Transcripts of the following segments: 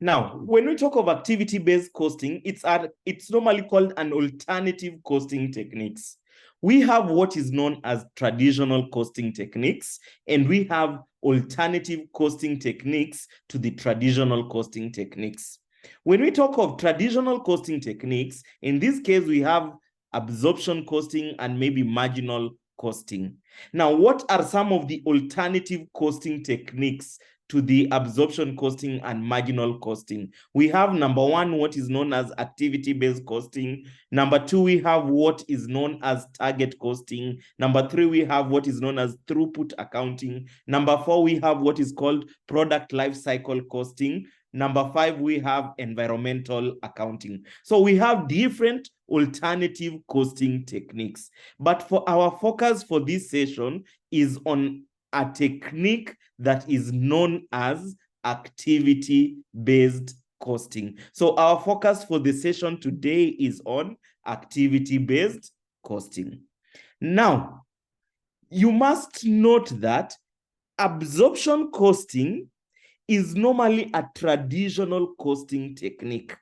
Now, when we talk of activity-based costing, it's normally called an alternative costing techniques. We have what is known as traditional costing techniques, and we have alternative costing techniques to the traditional costing techniques. When we talk of traditional costing techniques, in this case, we have absorption costing and maybe marginal costing. Now, what are some of the alternative costing techniques to the absorption costing and marginal costing? We have number one, what is known as activity-based costing. Number two, we have what is known as target costing. Number three, we have what is known as throughput accounting. Number four, we have what is called product life cycle costing. Number five, we have environmental accounting. So we have different alternative costing techniques. But for our focus for this session is on a technique that is known as activity-based costing. So our focus for the session today is on activity-based costing. Now, you must note that absorption costing is normally a traditional costing technique.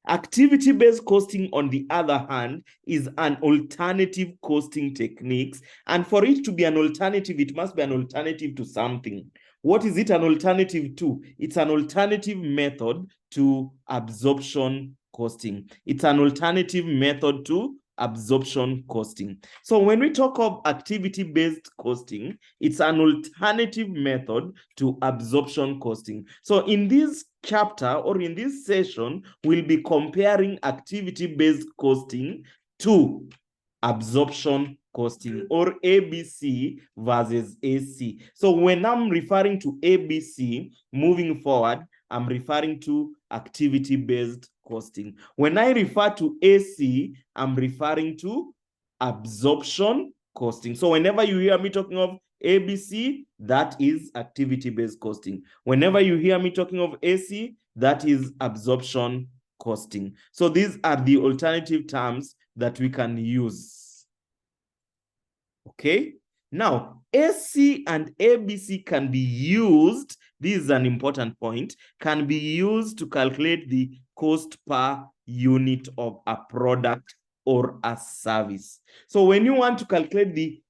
Activity-based costing, on the other hand, is an alternative costing technique. And for it to be an alternative, it must be an alternative to something. What is it an alternative to? It's an alternative method to absorption costing. It's an alternative method to absorption costing. So when we talk of activity-based costing, it's an alternative method to absorption costing. So in this chapter or in this session, we'll be comparing activity-based costing to absorption costing, or ABC versus AC. So when I'm referring to ABC, moving forward, I'm referring to activity-based costing. When I refer to AC, I'm referring to absorption costing. So whenever you hear me talking of ABC, that is activity-based costing. Whenever you hear me talking of AC, that is absorption costing. So these are the alternative terms that we can use. Okay, now AC and ABC can be used, this is an important point, can be used to calculate the cost per unit of a product or a service. So when you want to calculate the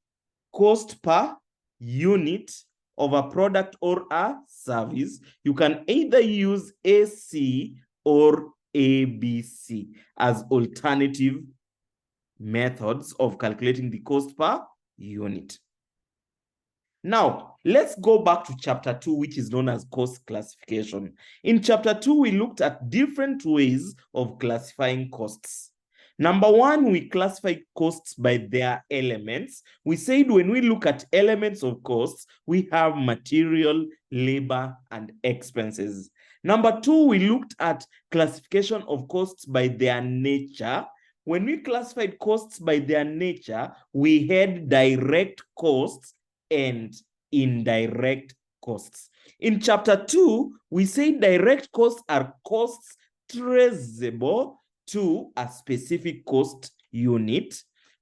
cost per unit of a product or a service, you can either use AC or ABC as alternative methods of calculating the cost per unit. Now, let's go back to chapter 2, which is known as cost classification. In chapter 2, we looked at different ways of classifying costs. Number one, we classify costs by their elements. We said when we look at elements of costs, we have material, labor, and expenses. Number two, we looked at classification of costs by their nature. When we classified costs by their nature, we had direct costs and indirect costs. In chapter 2, we say direct costs are costs traceable to a specific cost unit.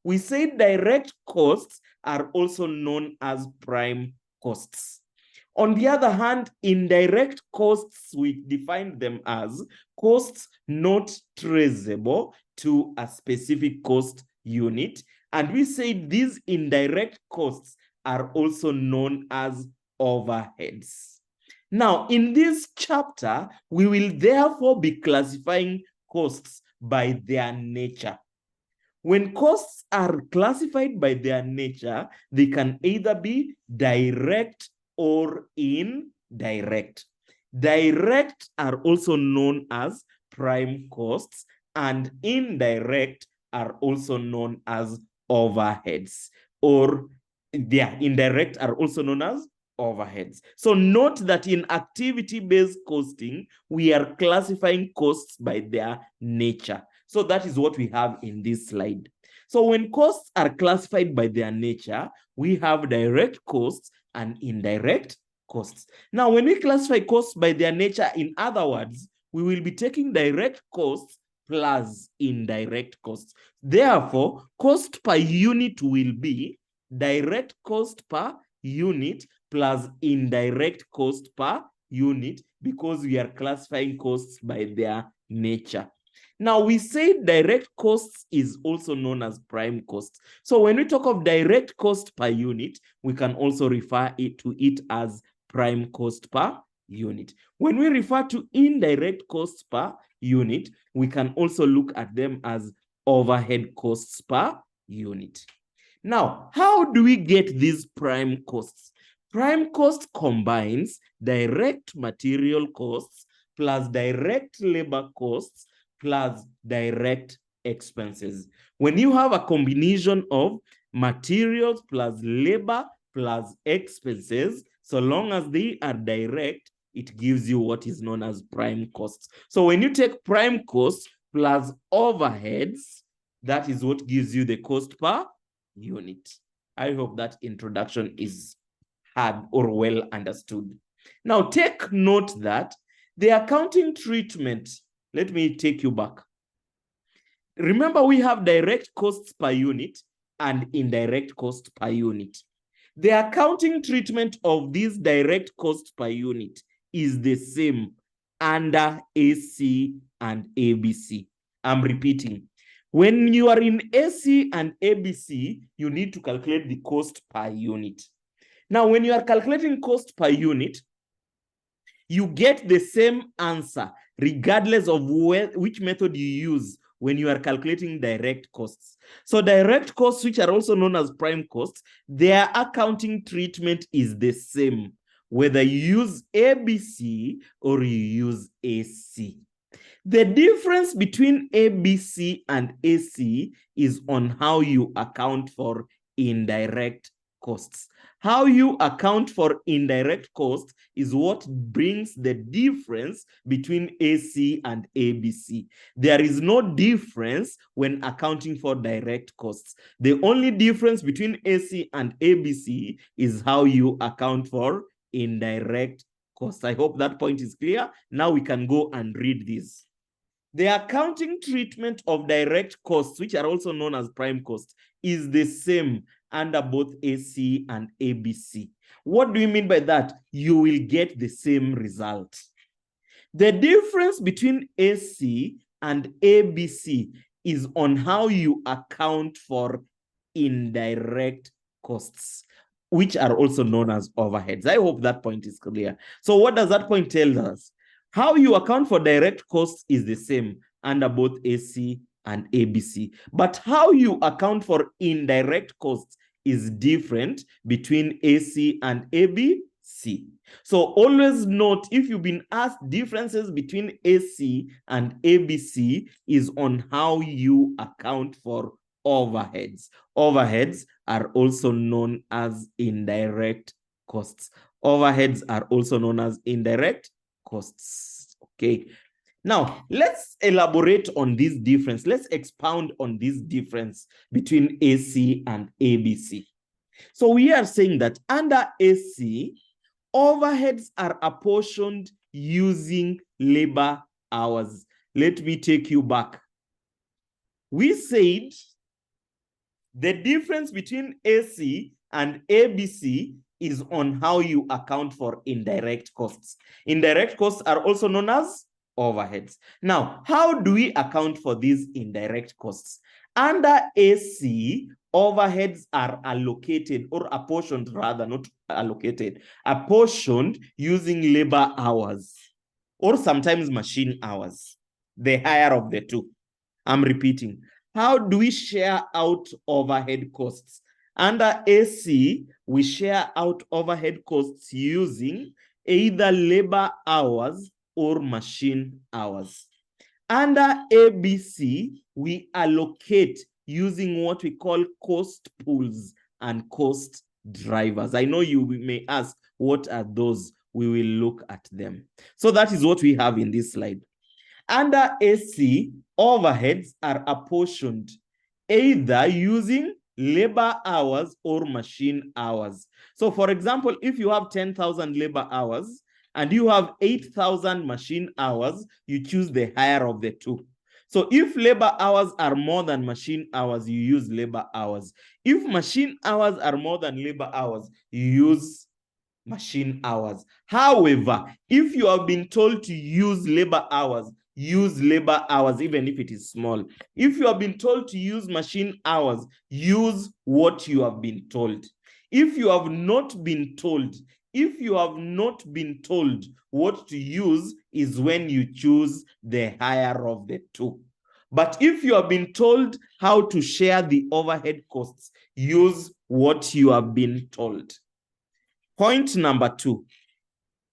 We say direct costs are also known as prime costs. On the other hand, indirect costs, we define them as costs not traceable to a specific cost unit. And we say these indirect costs are also known as overheads. Now, in this chapter, we will therefore be classifying costs by their nature. When costs are classified by their nature, they can either be direct or indirect. Direct are also known as prime costs, and indirect are also known as overheads, or indirect are also known as overheads. So note that in activity-based costing, we are classifying costs by their nature. So that is what we have in this slide. So when costs are classified by their nature, we have direct costs and indirect costs. Now, when we classify costs by their nature, in other words, we will be taking direct costs plus indirect costs. Therefore, cost per unit will be direct cost per unit plus indirect cost per unit because we are classifying costs by their nature. Now, we say direct costs is also known as prime costs. So when we talk of direct cost per unit, we can also refer to it as prime cost per unit. When we refer to indirect costs per unit, we can also look at them as overhead costs per unit. Now, how do we get these prime costs? Prime cost combines direct material costs plus direct labor costs plus direct expenses. When you have a combination of materials plus labor plus expenses, so long as they are direct, it gives you what is known as prime costs. So when you take prime costs plus overheads, that is what gives you the cost per unit. I hope that introduction is hard or well understood. Now take note that the accounting treatment, let me take you back. Remember, we have direct costs per unit and indirect cost per unit. The accounting treatment of this direct cost per unit is the same under AC and ABC. I'm repeating. When you are in AC and ABC, you need to calculate the cost per unit. Now, when you are calculating cost per unit, you get the same answer regardless of which method you use when you are calculating direct costs. So direct costs, which are also known as prime costs, their accounting treatment is the same, whether you use ABC or you use AC. The difference between ABC and AC is on how you account for indirect costs. How you account for indirect costs is what brings the difference between AC and ABC. There is no difference when accounting for direct costs. The only difference between AC and ABC is how you account for indirect costs. I hope that point is clear. Now we can go and read this. The accounting treatment of direct costs, which are also known as prime costs, is the same under both AC and ABC. What do you mean by that? You will get the same result. The difference between AC and ABC is on how you account for indirect costs, which are also known as overheads. I hope that point is clear. So what does that point tell us? How you account for direct costs is the same under both AC and ABC. But how you account for indirect costs is different between AC and ABC. So always note, if you've been asked differences between AC and ABC is on how you account for overheads. Overheads are also known as indirect costs. Overheads are also known as indirect costs. Okay. Now, let's elaborate on this difference. Let's expound on this difference between AC and ABC. So we are saying that under AC, overheads are apportioned using labor hours. Let me take you back. We said the difference between AC and ABC is on how you account for indirect costs. Indirect costs are also known as overheads. Now, how do we account for these indirect costs? Under AC, overheads are allocated or apportioned, rather, not allocated, apportioned using labor hours or sometimes machine hours, the higher of the two. I'm repeating. How do we share out overhead costs? Under AC, we share out overhead costs using either labor hours or machine hours. Under ABC, we allocate using what we call cost pools and cost drivers. I know you may ask, what are those? We will look at them. So that is what we have in this slide. Under AC, overheads are apportioned either using labor hours or machine hours. So for example, if you have 10,000 labor hours and you have 8,000 machine hours, you choose the higher of the two. So if labor hours are more than machine hours, you use labor hours. If machine hours are more than labor hours, you use machine hours. However, if you have been told to use labor hours, use labor hours, even if it is small. If you have been told to use machine hours, use what you have been told. If you have not been told, what to use is when you choose the higher of the two. But if you have been told how to share the overhead costs, use what you have been told. Point number 2,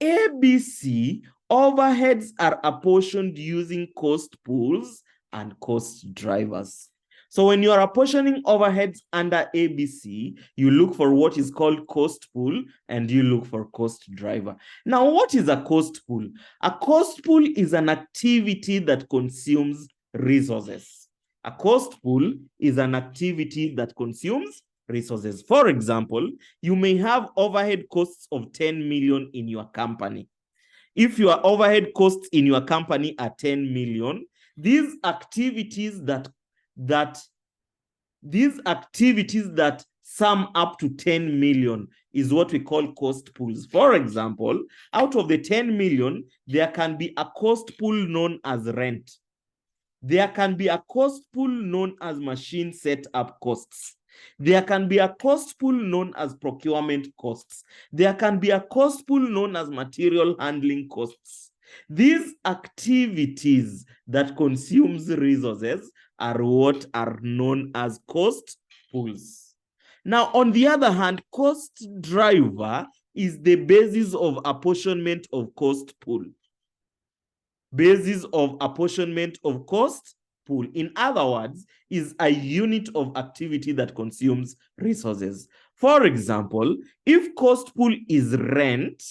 ABC overheads are apportioned using cost pools and cost drivers. So when you are apportioning overheads under ABC, you look for what is called cost pool and you look for cost driver. Now, what is a cost pool? A cost pool is an activity that consumes resources. A cost pool is an activity that consumes resources. For example, you may have overhead costs of 10 million in your company. If your overhead costs in your company are 10 million, these activities that sum up to 10 million is what we call cost pools. For example, out of the 10 million, there can be a cost pool known as rent. There can be a cost pool known as machine setup costs. There can be a cost pool known as procurement costs. There can be a cost pool known as material handling costs. These activities that consumes resources are what are known as cost pools. Now, on the other hand, cost driver is the basis of apportionment of cost pool. Basis of apportionment of cost pool, in other words, is a unit of activity that consumes resources. For example, if cost pool is rent,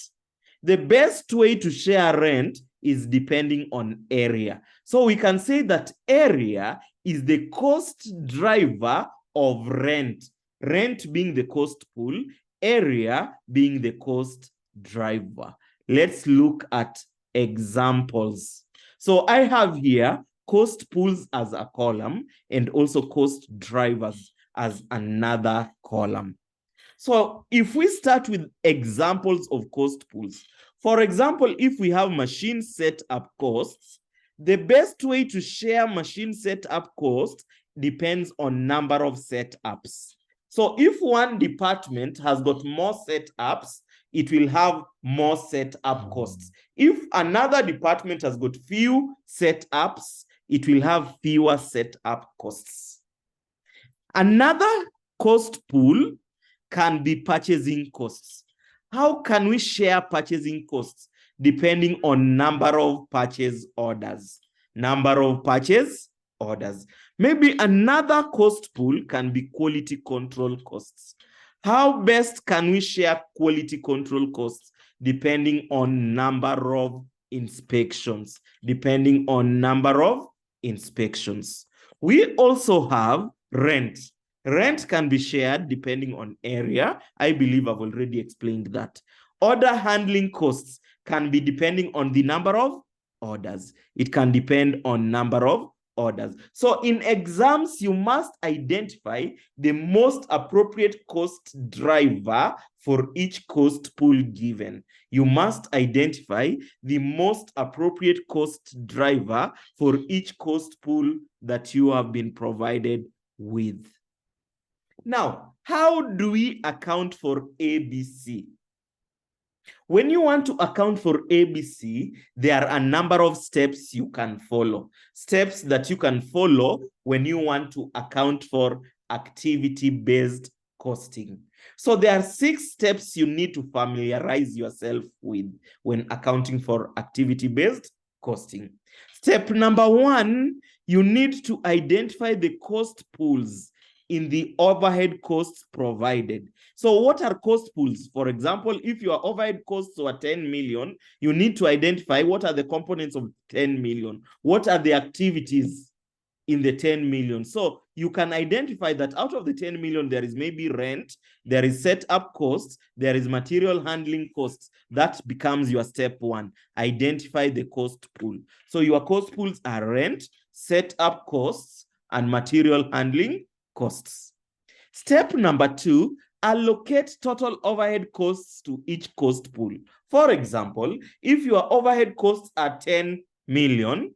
the best way to share rent is depending on area. So we can say that area is the cost driver of rent. Rent being the cost pool, area being the cost driver. Let's look at examples. So I have here cost pools as a column and also cost drivers as another column. So if we start with examples of cost pools, for example, if we have machine setup costs, the best way to share machine setup costs depends on number of setups. So if one department has got more setups, it will have more setup costs. If another department has got few setups, it will have fewer setup costs. Another cost pool can be purchasing costs. How can we share purchasing costs? Depending on number of purchase orders. Number of purchase orders. Maybe another cost pool can be quality control costs. How best can we share quality control costs? Depending on number of inspections. Depending on number of inspections. We also have rent. Rent can be shared depending on area. I believe I've already explained that. Order handling costs can be depending on the number of orders. It can depend on number of orders. So in exams, you must identify the most appropriate cost driver for each cost pool given. You must identify the most appropriate cost driver for each cost pool that you have been provided with. Now, how do we account for ABC? When you want to account for ABC, there are a number of steps you can follow. Steps that you can follow when you want to account for activity-based costing. So there are 6 steps you need to familiarize yourself with when accounting for activity-based costing. Step number 1, you need to identify the cost pools in the overhead costs provided. So what are cost pools? For example, if your overhead costs were 10 million, you need to identify what are the components of 10 million. What are the activities in the 10 million? So you can identify that out of the 10 million, there is maybe rent, there is setup costs, there is material handling costs. That becomes your step 1. Identify the cost pool. So your cost pools are rent, setup costs, and material handling costs. Step number 2, allocate total overhead costs to each cost pool. For example, if your overhead costs are 10 million,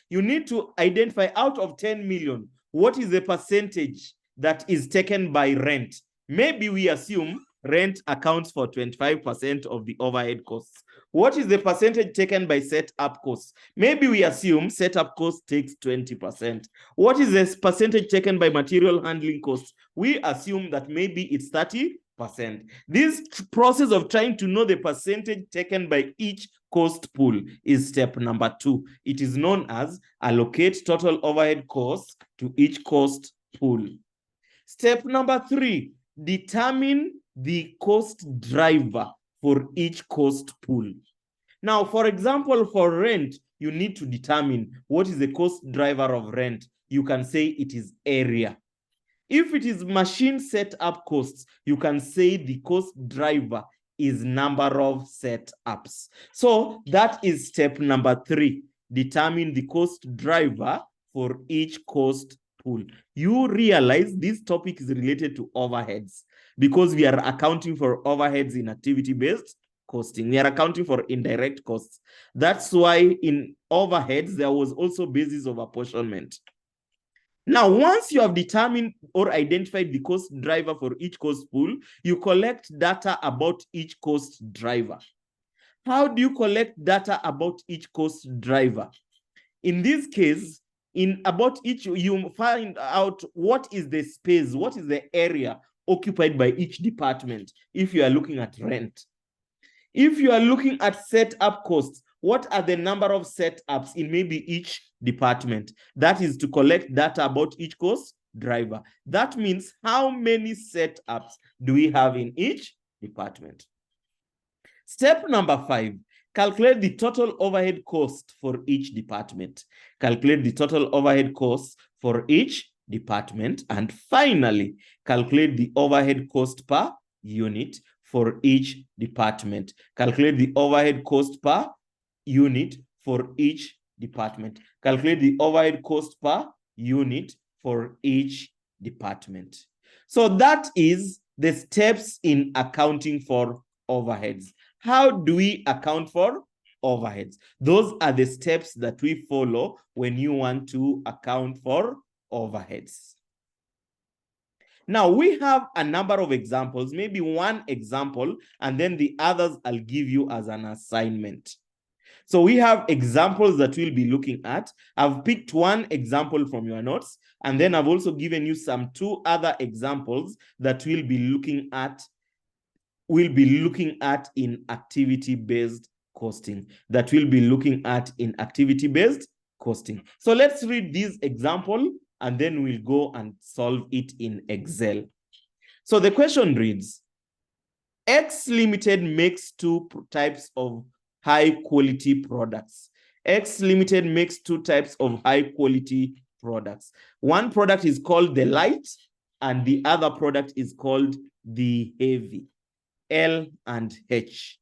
you need to identify out of 10 million, what is the percentage that is taken by rent? Maybe we assume rent accounts for 25% of the overhead costs. What is the percentage taken by setup costs? Maybe we assume setup cost takes 20%. What is the percentage taken by material handling costs? We assume that maybe it's 30%. This process of trying to know the percentage taken by each cost pool is step number 2. It is known as allocate total overhead costs to each cost pool. Step number 3, determine the cost driver for each cost pool. Now, for example, for rent, you need to determine what is the cost driver of rent. You can say it is area. If it is machine setup costs, you can say the cost driver is number of setups. So that is step number 3. Determine the cost driver for each cost pool. You realize this topic is related to overheads because we are accounting for overheads in activity-based costing. We are accounting for indirect costs. That's why in overheads, there was also basis of apportionment. Now, once you have determined or identified the cost driver for each cost pool, you collect data about each cost driver. How do you collect data about each cost driver? In this case, in about each, you find out what is the space, what is the area occupied by each department if you are looking at rent. If you are looking at setup costs, what are the number of setups in maybe each department? That is to collect data about each cost driver. That means how many setups do we have in each department? Step number 5, calculate the total overhead cost for each department. Calculate the total overhead costs for each department. And finally, calculate the overhead cost per unit for each department. Calculate the overhead cost per unit for each department. Calculate the overhead cost per unit for each department. So that is the steps in accounting for overheads. How do we account for overheads? Those are the steps that we follow when you want to account for overheads. Now, we have a number of examples, maybe one example, and then the others I'll give you as an assignment. So we have examples that we'll be looking at. I've picked one example from your notes, and then I've also given you some 2 other examples that we'll be looking at in activity-based costing. So let's read this example, and then we'll go and solve it in Excel. So the question reads, X Limited makes 2 types of high-quality products. X Limited makes 2 types of high-quality products. One product is called the light, and the other product is called the heavy, L and H.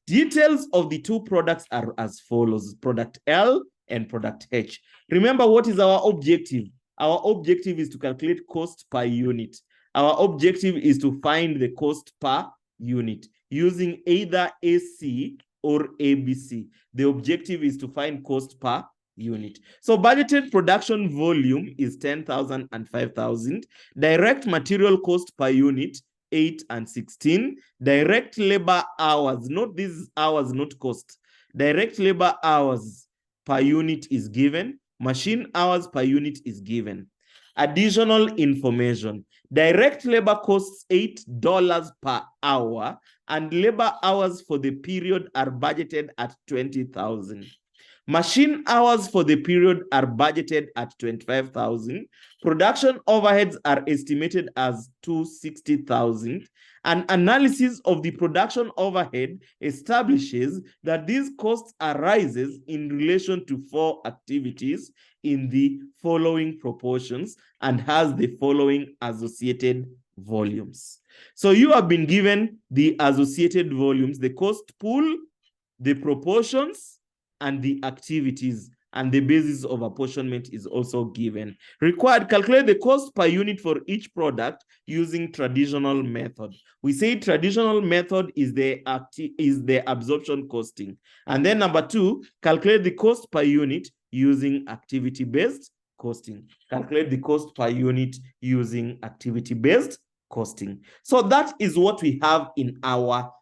Details of the 2 products are as follows, product L and product H. Remember, what is our objective? Our objective is to calculate cost per unit. Our objective is to find the cost per unit using either AC or ABC. The objective is to find cost per unit. So budgeted production volume is 10,000 and 5,000. Direct material cost per unit, 8 and 16. Direct labor hours, not these hours, not cost. Direct labor hours per unit is given. Machine hours per unit is given. Additional information. Direct labor costs $8 per hour, and labor hours for the period are budgeted at 20,000. Machine hours for the period are budgeted at 25,000. Production overheads are estimated as 260,000. An analysis of the production overhead establishes that these costs arises in relation to 4 activities in the following proportions and has the following associated volumes. So you have been given the associated volumes, the cost pool, the proportions, and the activities and the basis of apportionment is also given. Required, calculate the cost per unit for each product using traditional method. We say traditional method is the absorption costing. And then number 2, calculate the cost per unit using activity-based costing. Calculate the cost per unit using activity-based costing. So that is what we have in our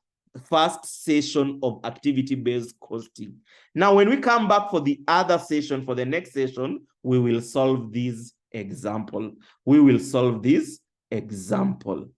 first session of activity-based costing. Now, when we come back for the other session, for the next session, we will solve this example. We will solve this example.